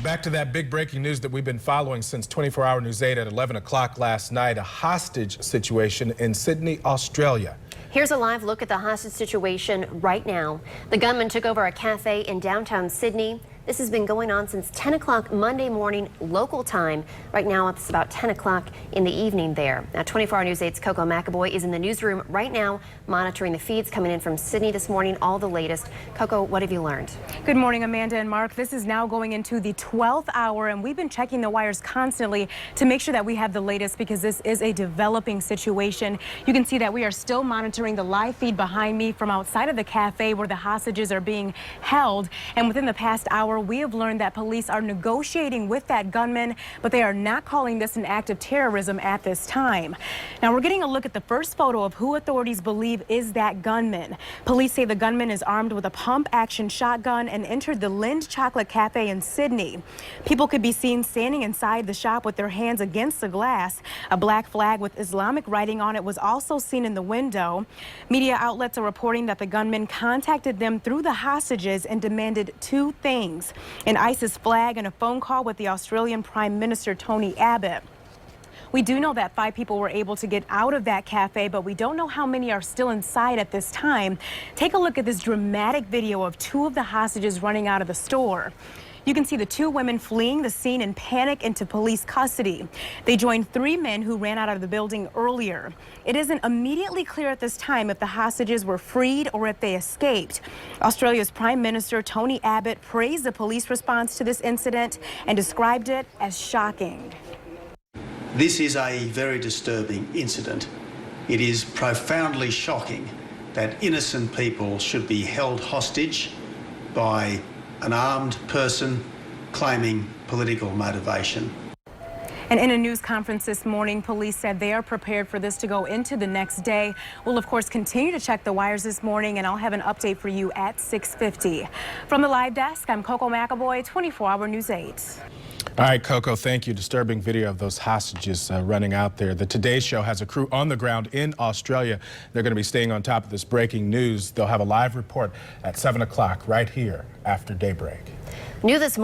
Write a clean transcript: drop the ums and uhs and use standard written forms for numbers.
Back to that big breaking news that we've been following since 24-hour News 8 at 11 o'clock last night, a hostage situation in Sydney, Australia. Here's a live look at the hostage situation right now. The gunman took over a cafe in downtown Sydney. This has been going on since 10 o'clock Monday morning local time. Right now it's about 10 o'clock in the evening there. Now 24-hour News 8's Coco McAvoy is in the newsroom right now monitoring the feeds coming in from Sydney this morning, all the latest. Coco, what have you learned? Good morning, Amanda and Mark. This is now going into the 12th hour, and we've been checking the wires constantly to make sure that we have the latest because this is a developing situation. You can see that we are still monitoring the live feed behind me from outside of the cafe where the hostages are being held. And within the past hour, we have learned that police are negotiating with that gunman, but they are not calling this an act of terrorism at this time. Now we're getting a look at the first photo of who authorities believe is that gunman. Police say the gunman is armed with a pump-action shotgun and entered the Lind Chocolate Cafe in Sydney. People could be seen standing inside the shop with their hands against the glass. A black flag with Islamic writing on it was also seen in the window. Media outlets are reporting that the gunman contacted them through the hostages and demanded two things: an ISIS flag and a phone call with the Australian Prime Minister Tony Abbott. We do know that 5 people were able to get out of that cafe, but we don't know how many are still inside at this time. Take a look at this dramatic video of 2 of the hostages running out of the store. You can see the 2 women fleeing the scene in panic into police custody. They joined 3 men who ran out of the building earlier. It isn't immediately clear at this time if the hostages were freed or if they escaped. Australia's Prime Minister Tony Abbott praised the police response to this incident and described it as shocking. This is a very disturbing incident. It is profoundly shocking that innocent people should be held hostage by an armed person claiming political motivation. And in a news conference this morning, police said they are prepared for this to go into the next day. We'll, of course, continue to check the wires this morning, and I'll have an update for you at 6:50. From the live desk, I'm Coco McAvoy, 24-hour News 8. All right, Coco, thank you. Disturbing video of those hostages running out there. The Today Show has a crew on the ground in Australia. They're going to be staying on top of this breaking news. They'll have a live report at 7 o'clock right here after daybreak. New this morning.